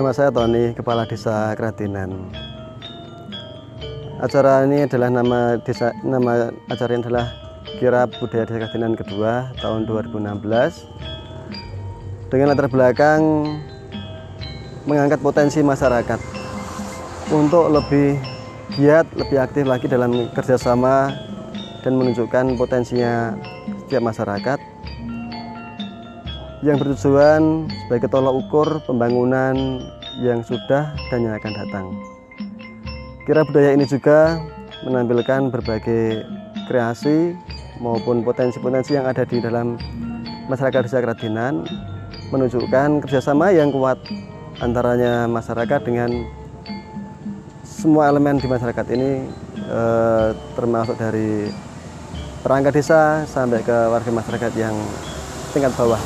Nama saya Tony, Kepala Desa Kradinan. Acara ini adalah nama acara ini adalah Kirab Budaya Desa Kradinan kedua tahun 2016 dengan latar belakang mengangkat potensi masyarakat untuk lebih giat, lebih aktif lagi dalam kerjasama dan menunjukkan potensinya setiap masyarakat yang bertujuan sebagai tolak ukur pembangunan yang sudah dan yang akan datang. Kirab budaya ini juga menampilkan berbagai kreasi maupun potensi-potensi yang ada di dalam masyarakat Desa Kradinan, menunjukkan kerjasama yang kuat antaranya masyarakat dengan semua elemen di masyarakat ini, termasuk dari perangkat desa sampai ke warga masyarakat yang tingkat bawah.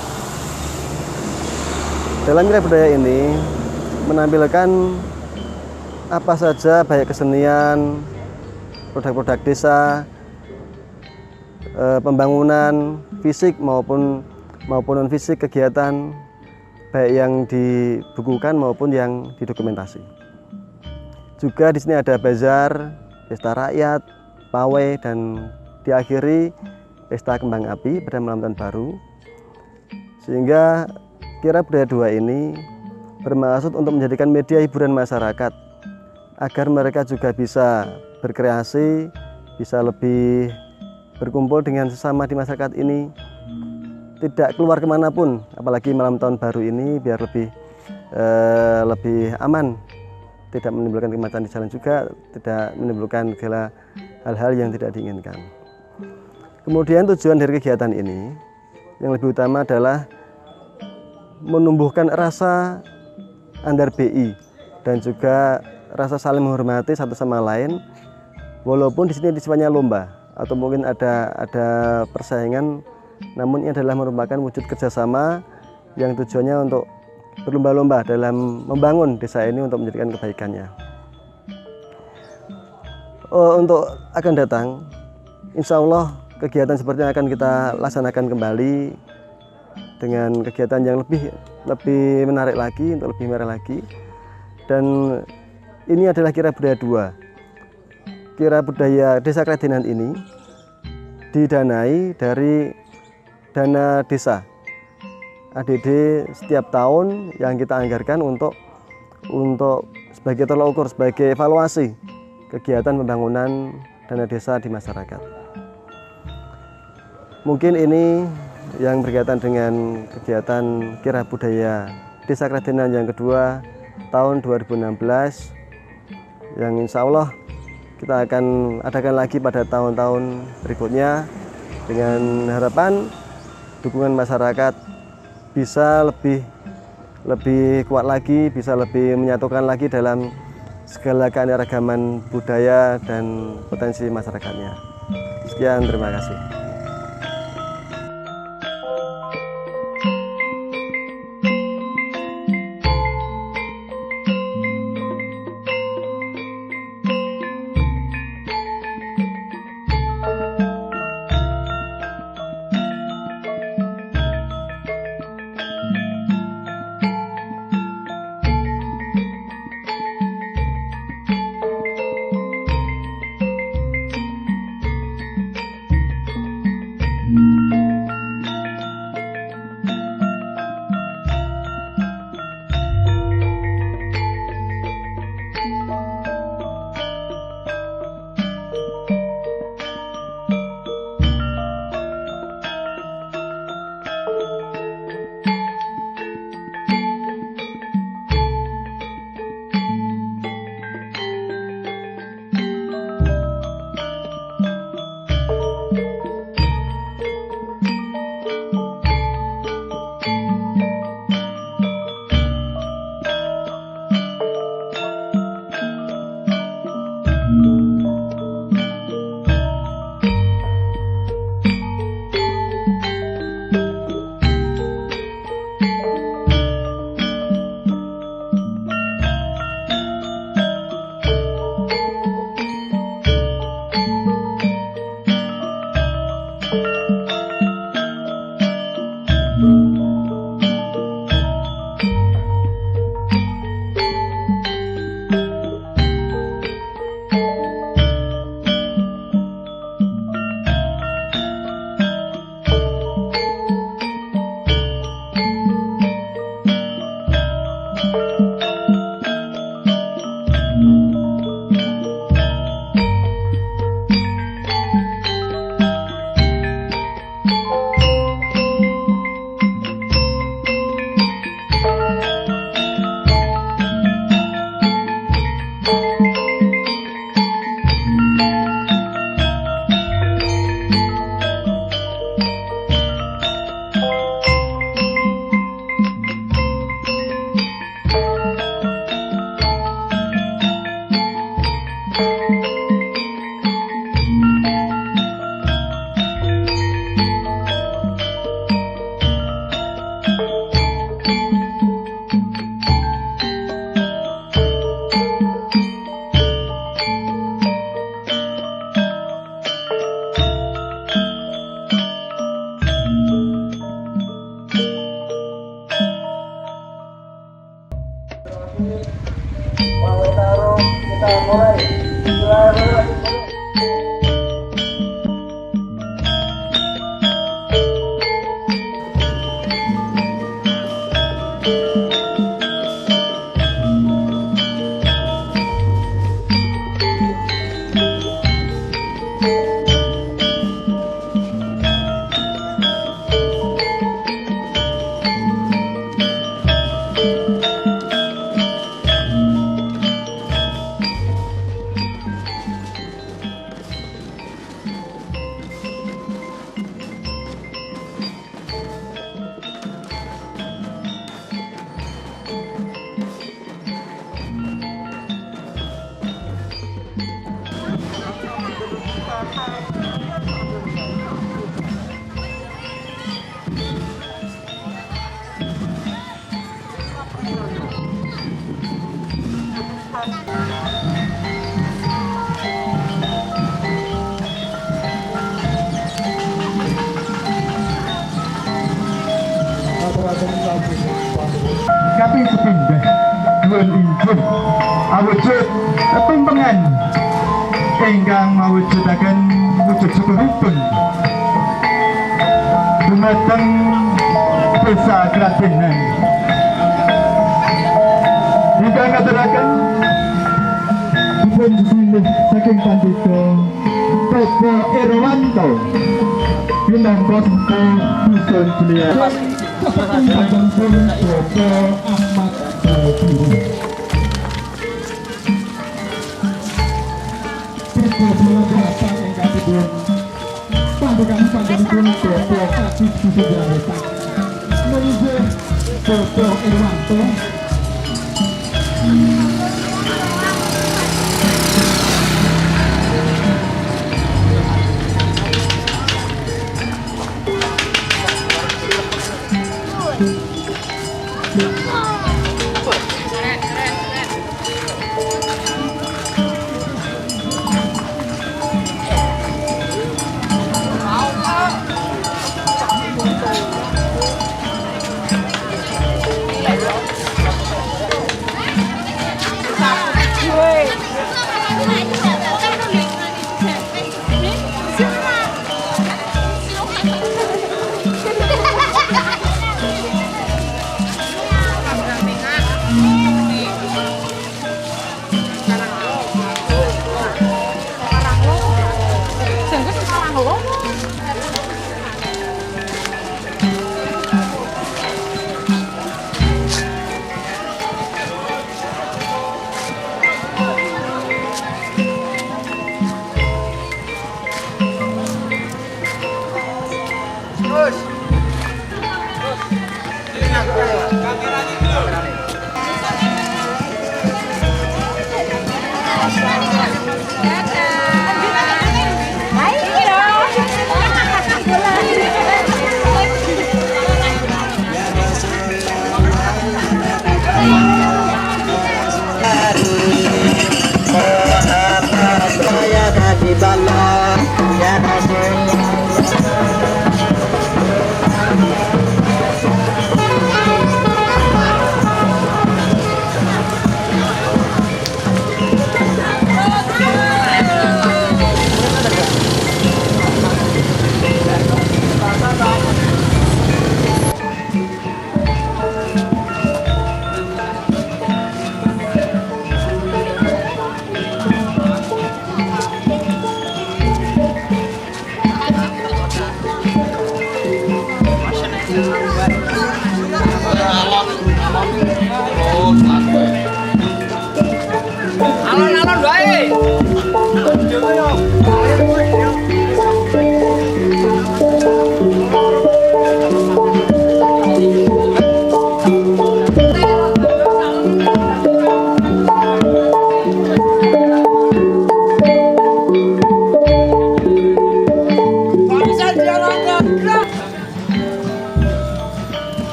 Dalam kirab budaya ini menampilkan apa saja baik kesenian, produk-produk desa, pembangunan fisik maupun non fisik kegiatan baik yang dibukukan maupun yang didokumentasi. Juga di sini ada bazar, pesta rakyat, pawai, dan diakhiri pesta kembang api pada malam tahun baru. Sehingga kirab budaya 2 ini bermaksud untuk menjadikan media hiburan masyarakat agar mereka juga bisa berkreasi, bisa lebih berkumpul dengan sesama di masyarakat ini, tidak keluar kemanapun, apalagi malam tahun baru ini biar lebih aman, tidak menimbulkan kemacetan di jalan juga, tidak menimbulkan segala hal-hal yang tidak diinginkan. Kemudian tujuan dari kegiatan ini yang lebih utama adalah menumbuhkan rasa antar BI dan juga rasa saling menghormati satu sama lain, walaupun di sini sifatnya lomba atau mungkin ada persaingan, namun ini adalah merupakan wujud kerjasama yang tujuannya untuk berlomba-lomba dalam membangun desa ini untuk menjadikan kebaikannya. Untuk akan datang, insya Allah kegiatan seperti yang akan kita laksanakan kembali dengan kegiatan yang lebih menarik lagi, untuk lebih merah lagi. Dan ini adalah kirab budaya 2. Kirab budaya Desa Kradinan ini didanai dari dana desa ADD setiap tahun yang kita anggarkan untuk sebagai tolak ukur, sebagai evaluasi kegiatan pembangunan dana desa di masyarakat. Mungkin ini yang berkaitan dengan kegiatan kirab budaya Desa Kradinan yang kedua tahun 2016, yang insya Allah kita akan adakan lagi pada tahun-tahun berikutnya dengan harapan dukungan masyarakat bisa lebih kuat lagi, bisa lebih menyatukan lagi dalam segala keanekaragaman budaya dan potensi masyarakatnya. Sekian, terima kasih. Kaping sepindah dua injil awujud tumpengan ingkang mawujudaken wujud syukuripun dumateng desa Kradenan ingkang ngaturaken dipun sesilih saking Pandita Toto Irwanto minangka sepuh dusun Jeliat Kepetumbakan pun Toto Ahmad Badiri Toto Belajaran ingkang dipun pandukan panjenengan Toto Aktif Sujarita menuju Toto Irwanto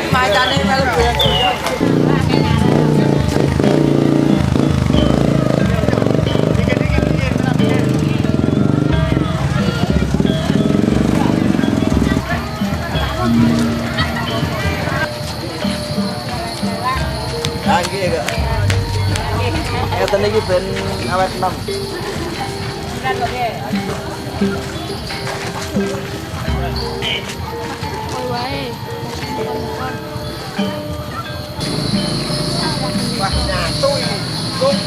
Macane melu goyang-goyang. Lagi ya, Kak. Ngeten iki ben awet enom. Wah, nyatu ini. Kum.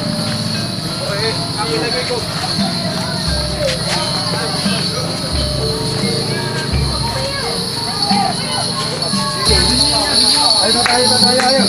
Kami lagi, Kum. Ayo.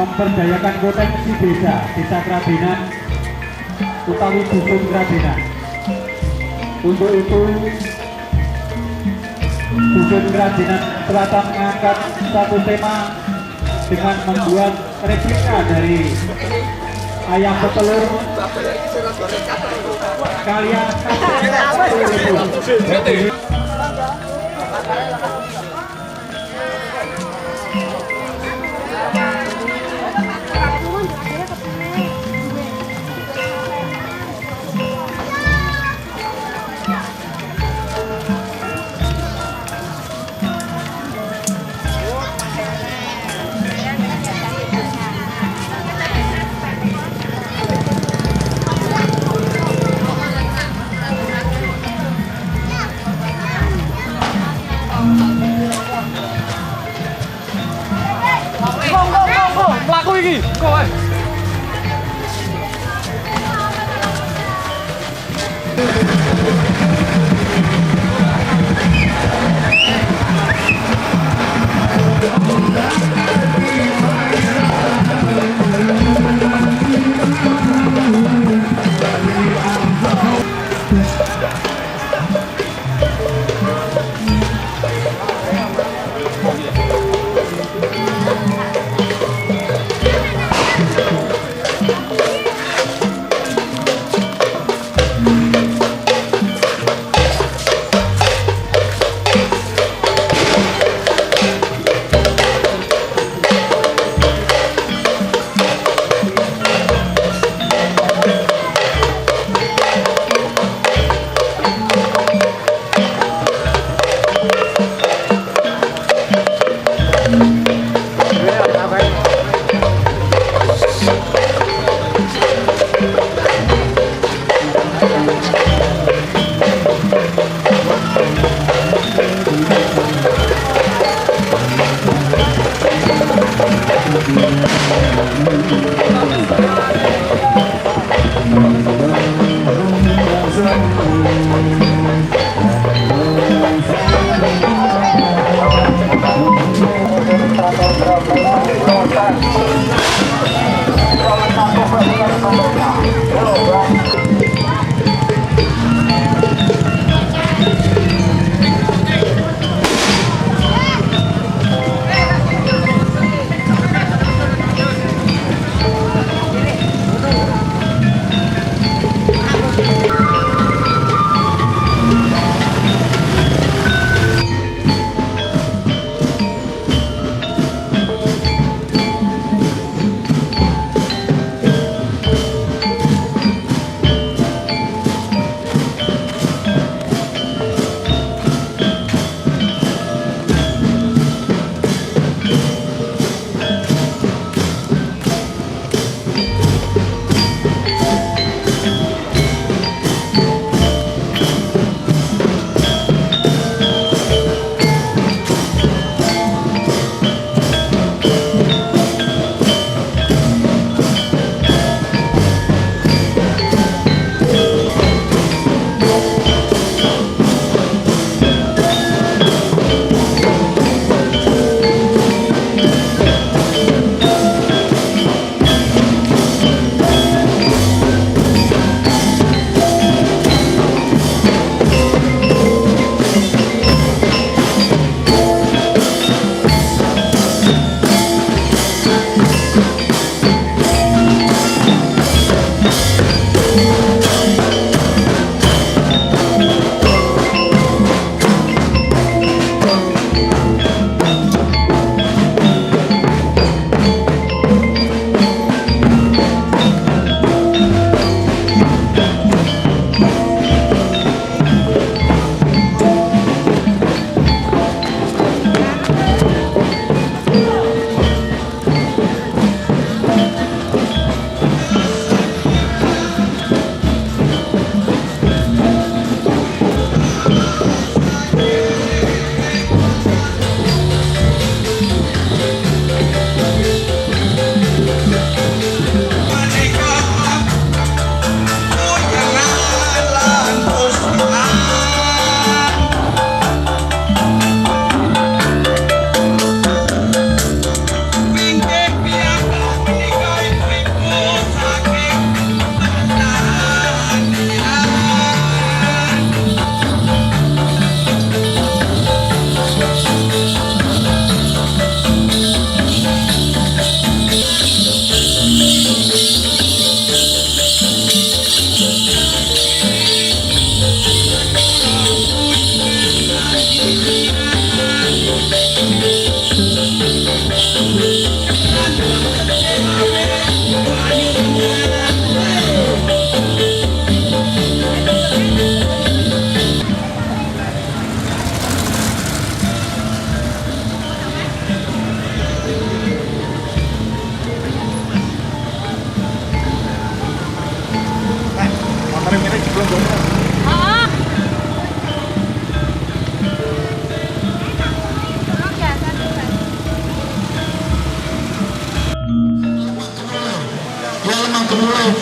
Memperdayakan potensi desa Kradenan utawi dusun Kradenan. Untuk itu dusun Kradenan Selatan mengangkat satu tema dengan membuat replika dari ayam petelur karya Mlaku iki, kok ae.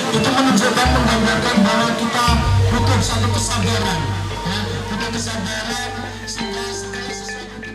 Itu menunjukkan menggambarkan bahwa kita butuh satu kesadaran, ya, butuh kesadaran sehingga segala sesuatu.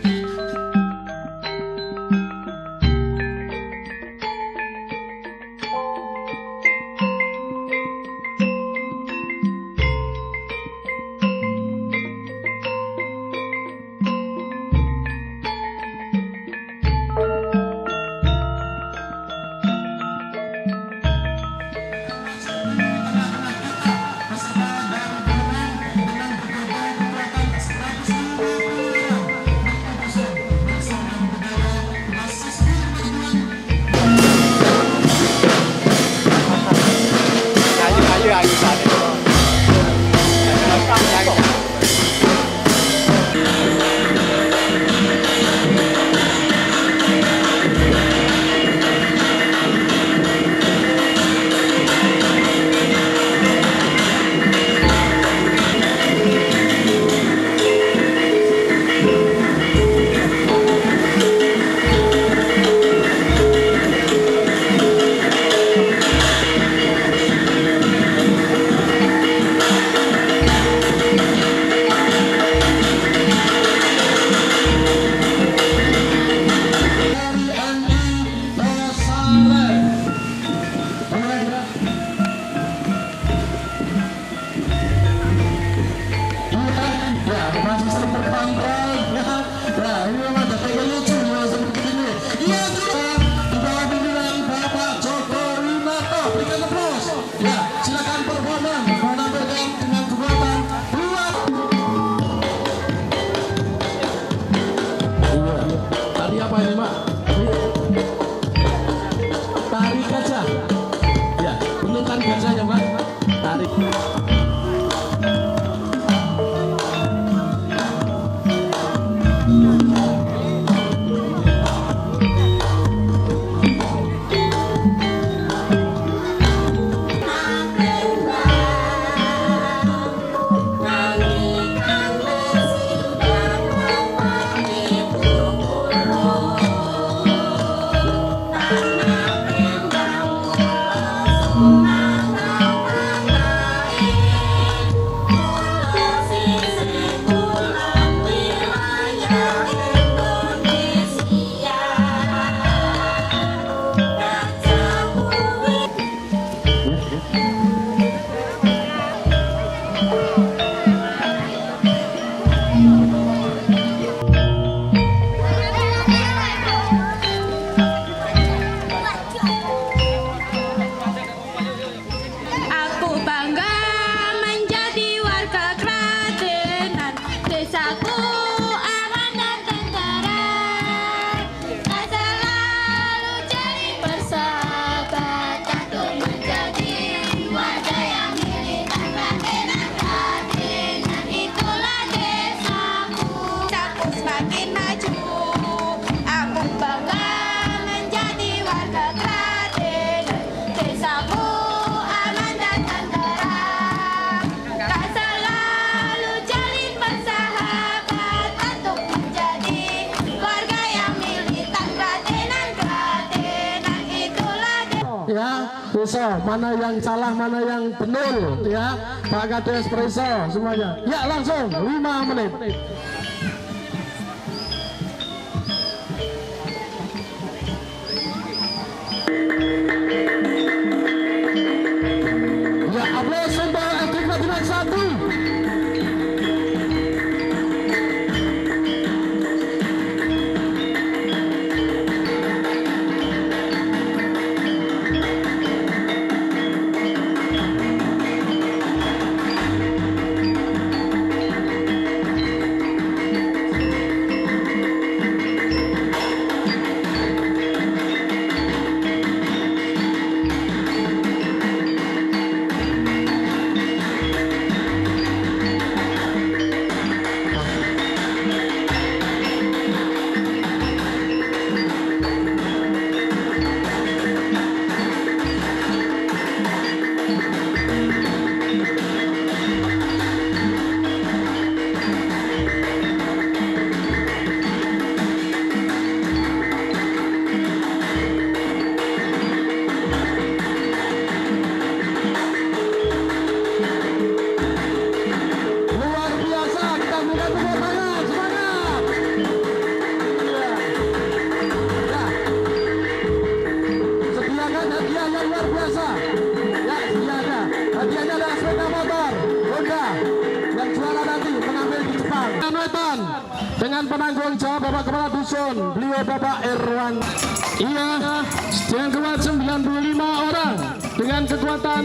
ya, besok mana yang salah mana yang benar ya, Pak Kades Preso semuanya. Ya langsung 5 menit. Ya aplaus untuk Ekrik Madinan 1. Dengan penanggung jawab Bapak Kepala Dusun, beliau Bapak Irwan. Iya, dengan kekuatan 95 orang, dengan kekuatan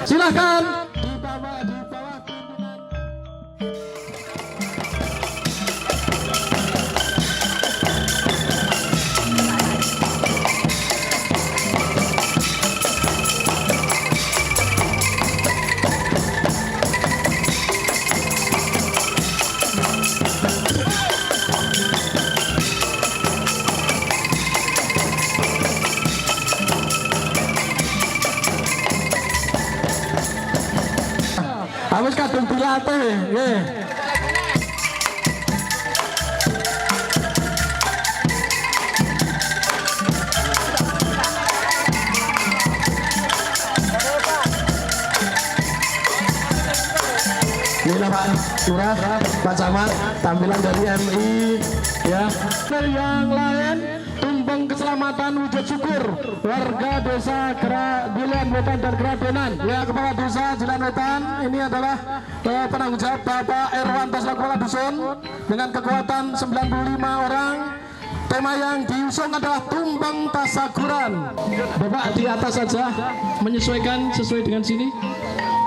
silahkan di bawah pimpinan. Harus kadung dilatih, nggih. Inilah Pak Lurah, Pak Camat, tampilan dari MI, ya. Dari yang lain, tumpeng keselamatan wujud syukur warga desa Jilan Wetan dan Keradenan. Ya, Kepala Desa Jilan Wetan ini adalah penanggung jawab Bapak Irwanto selaku Kepala Dusun dengan kekuatan 95 orang. Tema yang diusung adalah tumpeng tasakuran. Bapak di atas saja menyesuaikan sesuai dengan sini.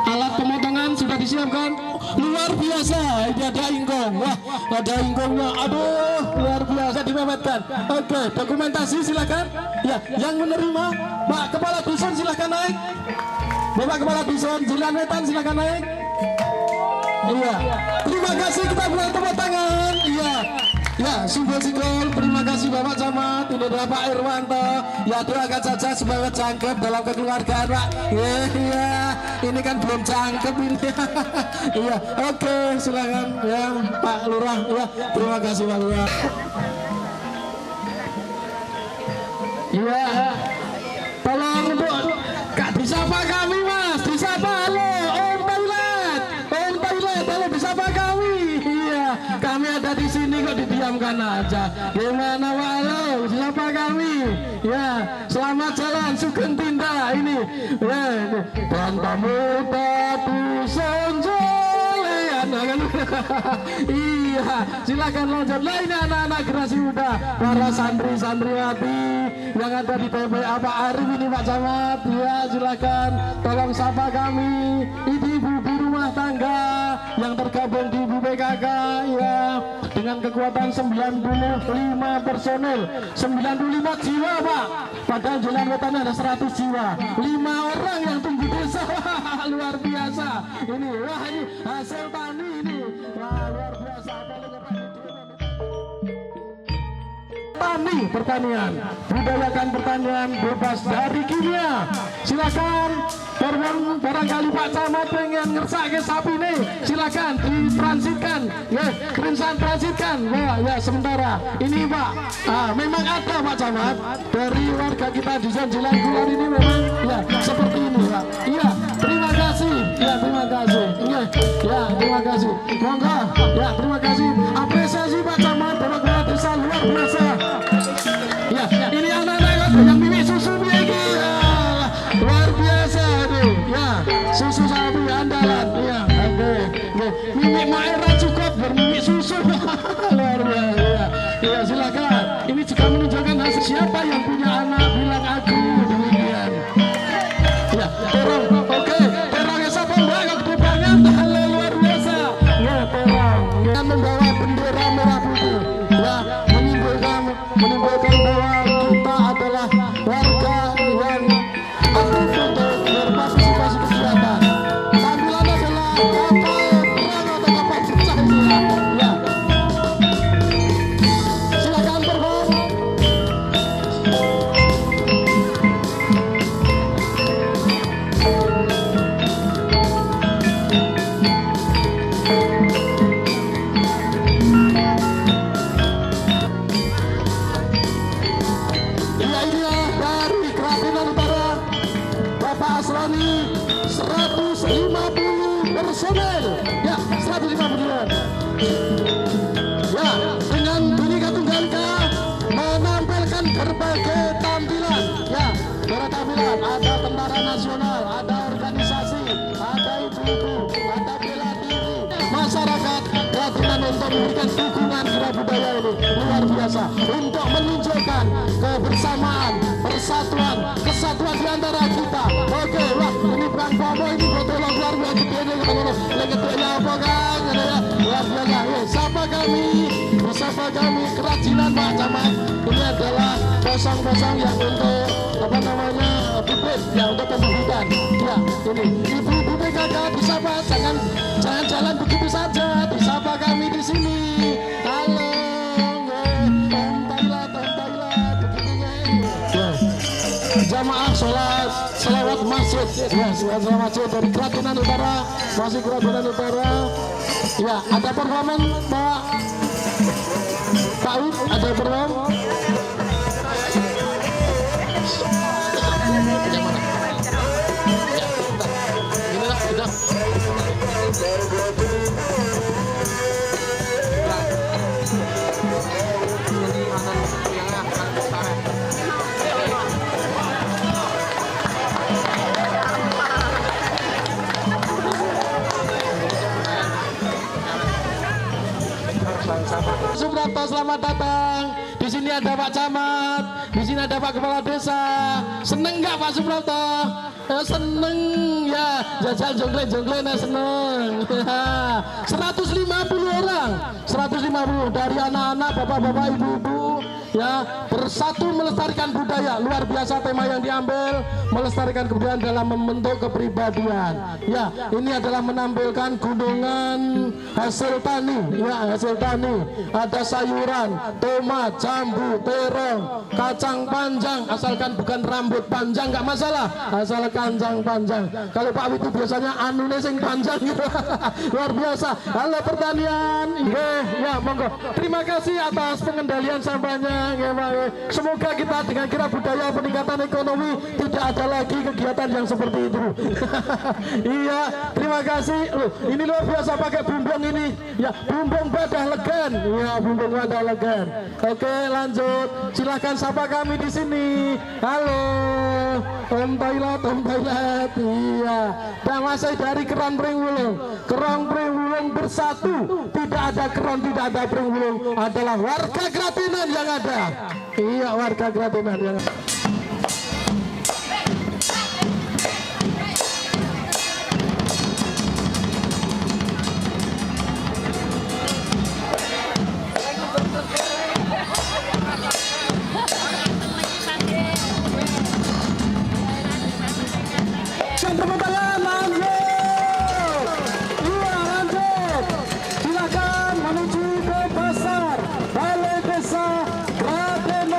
Alat pemotongan sudah disiapkan. Luar biasa, ini ada ingkong. Wah, ada ingkongnya. Aduh, luar biasa dimemetkan. Oke, dokumentasi silakan. Ya, yang menerima Pak Kepala Dusun silakan naik. Bapak Kepala Dusun Jilan Wetan silakan naik. Iya. Terima kasih, kita beri tepuk tangan. Iya. Ya, simbol-simbol, terima kasih Bapak Camat. Ini adalah Pak Irwanto. Ya, doakan saja semoga cangkep dalam kekeluargaan Pak. Iya, ini kan belum cangkep ini. Iya, oke, silakan ya Pak Lurah. Ya, terima kasih Pak Lurah. Iya, tolong untuk Kak disapa kami Mas, disapa halo Om Toilet, tolong disapa kami. Iya, kami ada di sini kok didiamkan aja. Gimana Pak halo, disapa kami. Ya, selamat jalan Sugeng Tinda ini. Ya, dan tamu Dusun Jolean. Iya, silakan lanjut. Lah ini anak-anak generasi muda, para santri-santriwati yang ada di TPA Pak Arif ini Pak Camat. Ya, silakan tolong sapa kami ibu-ibu rumah tangga yang tergabung di BPKK ya, dengan kekuatan 95 personel, 95 jiwa Pak. Padahal Jilan Wetan ada 100 jiwa, 5 orang yang tunggu desa. Luar biasa ini. Wah, ini hasil tani ini. Wah, luar biasa. tani pertanian, budayakan pertanian bebas dari kimia. Silakan barangkali Pak Camat pengen ngersake sapi nih, silakan ditransitkan ya, kerinsan transitkan. Wah ya sementara ini Pak, memang ada Pak Camat dari warga kita di Jalan Kulon ini memang ya seperti ini Pak. Iya, terima kasih. Ya terima kasih. Ya terima kasih. Monggo. Ya terima kasih. Apresiasi Pak Camat Bapak Kepala Desa luar biasa. Ya ini anak-anak yang mimik susu ini ya, luar biasa nih. Ya susu sapi andalan. Ya oke. Mimik Maera cukup bermimik susu. Luar biasa. Ya silakan. Ini juga menunjukkan hasil siapa yang punya anak bilang aku demikian. Ya terong. Oke. Terongnya siapa mbak? Kau gede banget. Luar biasa. Ya terong. Yang membawa bendera merah putih. Ya menimbulkan bahwa kita adalah warga yang aktif untuk berpartisipasi kegiatan. Tampilan adalah kapal perang atau kapal pecah ini ya. Ya. Silakan perform. Ya inilah dari Kerapinan Utara Bapak Asrani 150 personel. Ya 150. Ya dengan Bhinneka Tunggal Ika menampilkan berbagai tampilan. Ya bertampilan ada tentara nasional, ada organisasi, ada ibu-ibu, ada bela diri, masyarakat Kerapinan untuk memberikan dukungan kepada budaya ini luar biasa untuk menunjukkan kebersamaan, persatuan, kesatuan di antara kita. Oke, wah ini bukan pomo, ini foto luar biasa gede ini ketemu gedenya apa kan? Luar biasa. Sapa kami kerajinan Pak Camat. Ini adalah kosong-kosong yang untuk apa namanya bibit yang untuk pembibitan. Ya ini ibu-ibu PKK disapa, jangan jalan begitu saja, disapa kami di sini. Halo, Om Thailand, begitunya ini. Ya. Jamaah sholat selawat masjid, ya selawat masjid dari Kerapinan Utara, masih Kerapinan Utara. Ya ada performan Pak Ud, ada perform. Subrapto, selamat datang. Di sini ada Pak Camat, di sini ada Pak Kepala Desa. Seneng nggak Pak Subrapto? Seneng ya, jajal jonggle-jonggle seneng. 150 orang, 150 dari anak-anak, bapak-bapak, ibu-ibu ya bersatu melestarikan budaya. Luar biasa tema yang diambil, melestarikan kebudayaan dalam membentuk kepribadian. Ya, ini adalah menampilkan gunungan hasil tani, ya hasil tani. Ada sayuran, tomat, jambu, terong, kacang panjang, asalkan bukan rambut panjang nggak masalah, asal kacang panjang. Kalau Pak Witu biasanya anune sing panjang gitu. Luar biasa. Halo pertanian. Ya monggo. Terima kasih atas pengendalian sampahnya. Semoga kita dengan kira budaya peningkatan ekonomi tidak ada lagi kegiatan yang seperti itu. Iya, terima kasih. Loh, ini luar biasa pakai bumbung ini. Ya, bumbung badah legen. Ya, bumbung badah legen. Oke, lanjut. Silahkan sapa kami di sini. Halo, Om Thailand, Om Thailand. Iya, dan masih dari Keron Pringwulung. Keron Pringwulung bersatu. Tidak ada Keron, tidak ada Pringwulung. Adalah warga Kerapinan yang ada. Iya, warga Kerapinan yang ada. Silakan menuju ke pasar Balai Desa Kerapinan.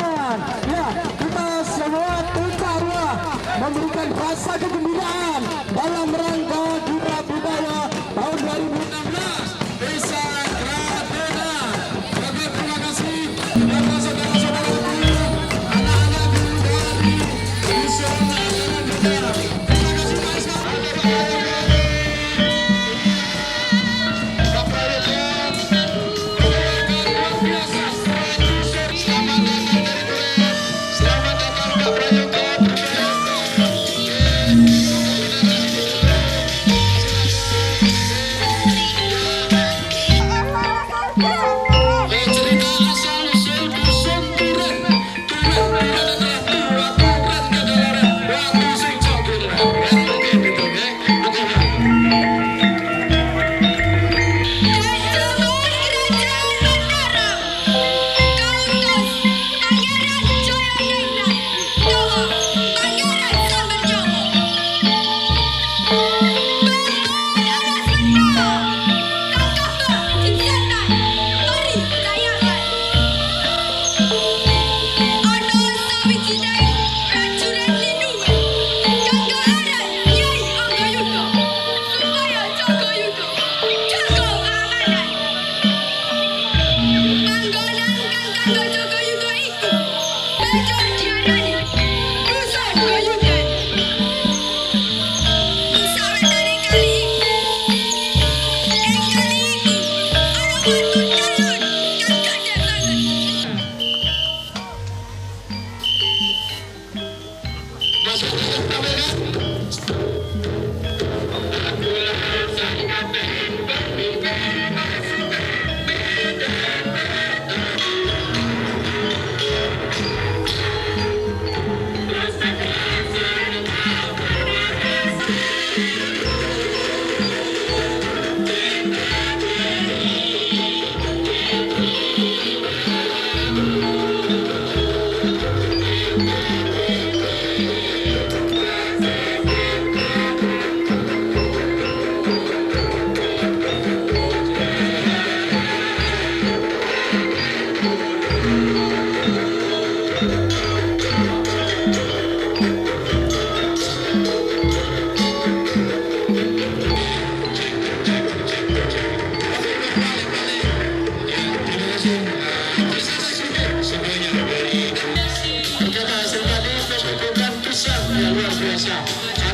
Cerita asal usul dusun Duren. Duren adalah tua Duren adalah waktu sing campur. Oke gitu ya.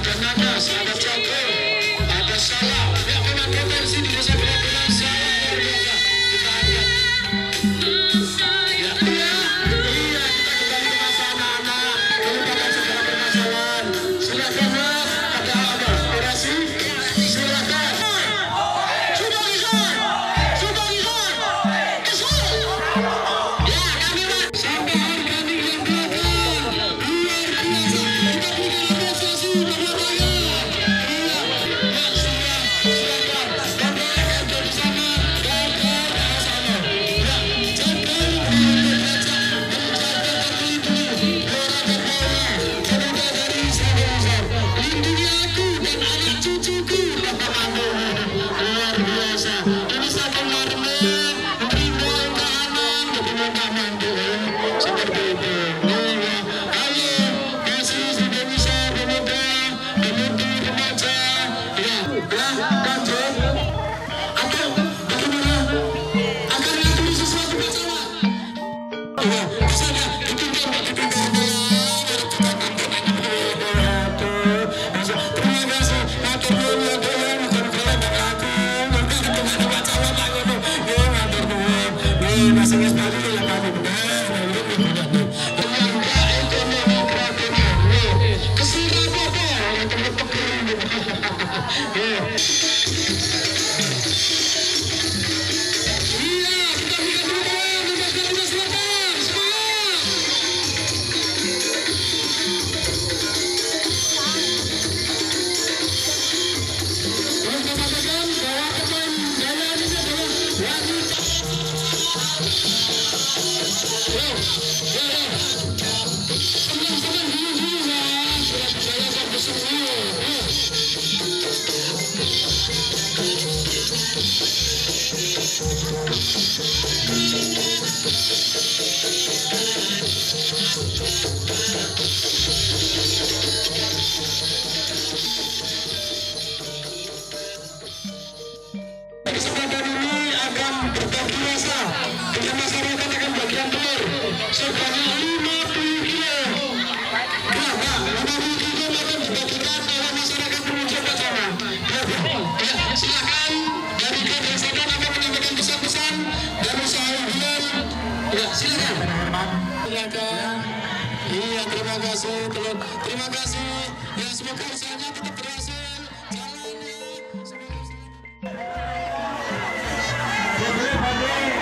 Ada nanas, ada cabai, ada salak. Ya memang potensi di desa Kerapinan sangat luar biasa. Kita angkat. Iya, kita kembali ke masa anak-anak. Melupakan segala permasalahan. Silakan Mas, ada apa? Orasi? Silakan. Sudah lihat. Ya, kami Mas. Sampai harga yang belakang. Luar biasa. Kita berikan apresiasi kepada Kesempatan ini akan berpuasa dengan masyarakat akan bagian telur sebanyak 50 kilo. Kenapa? 50 kilo akan dibagikan oleh masyarakat pengunjung bersama. Ya, silakan dari kebiasaan akan menyampaikan pesan-pesan dan usaha unggulan. Ya, silakan. Silakan. Iya, terima kasih telur. Terima kasih. Ya, semoga usahanya tetap berhasil. Jalannya. Boleh,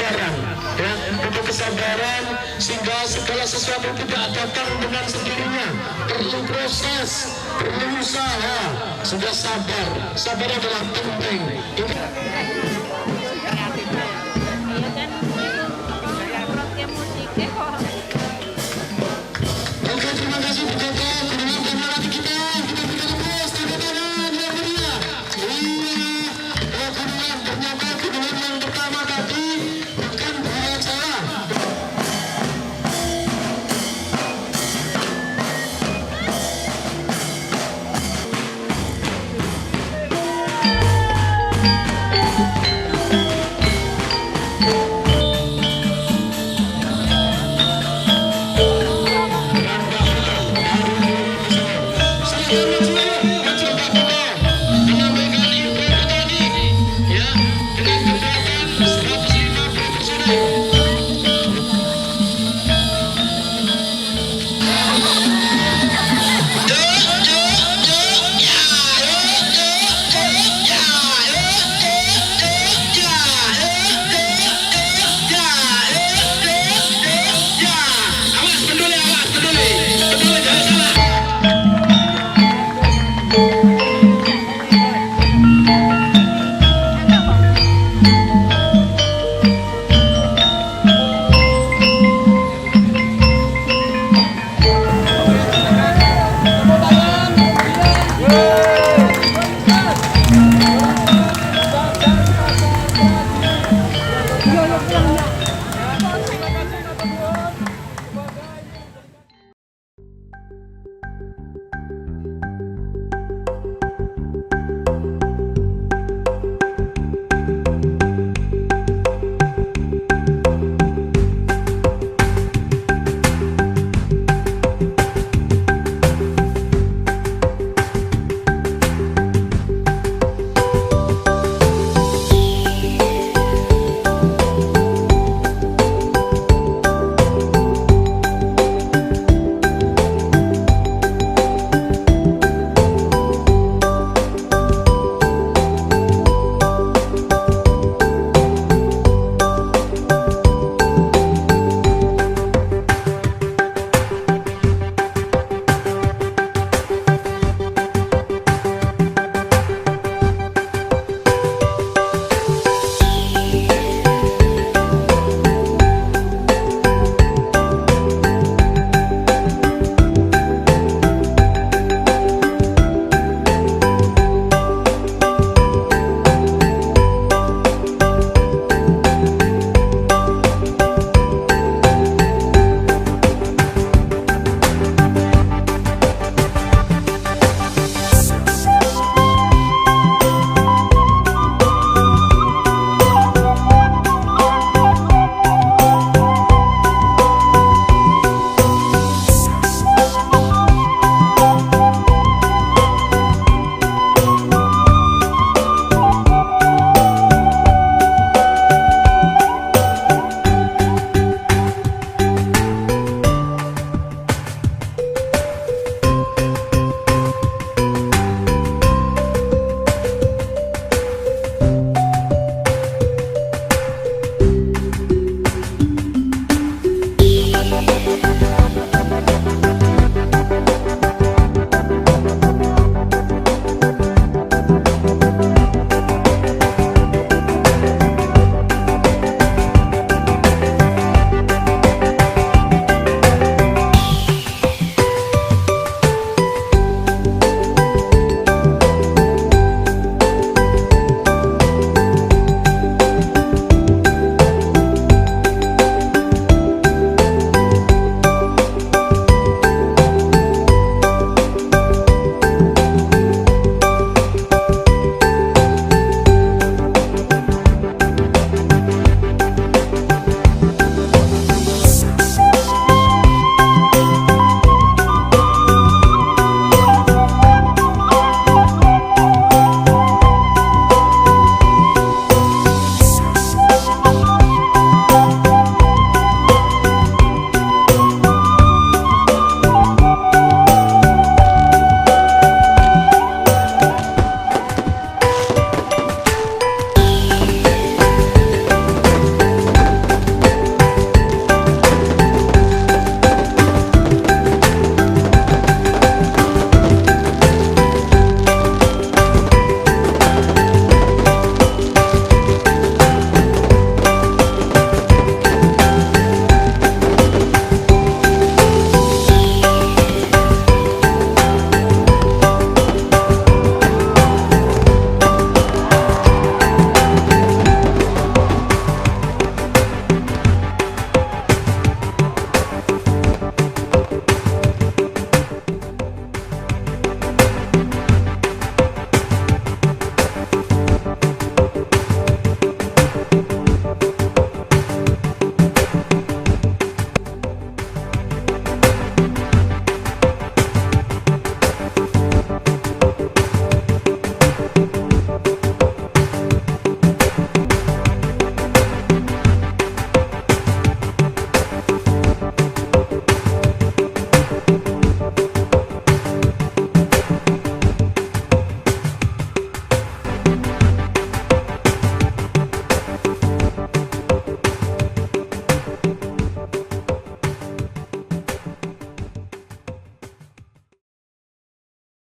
kesabaran, ya, butuh kesabaran sehingga segala sesuatu tidak datang dengan sendirinya, perlu proses, perlu usaha, sudah sabar adalah penting.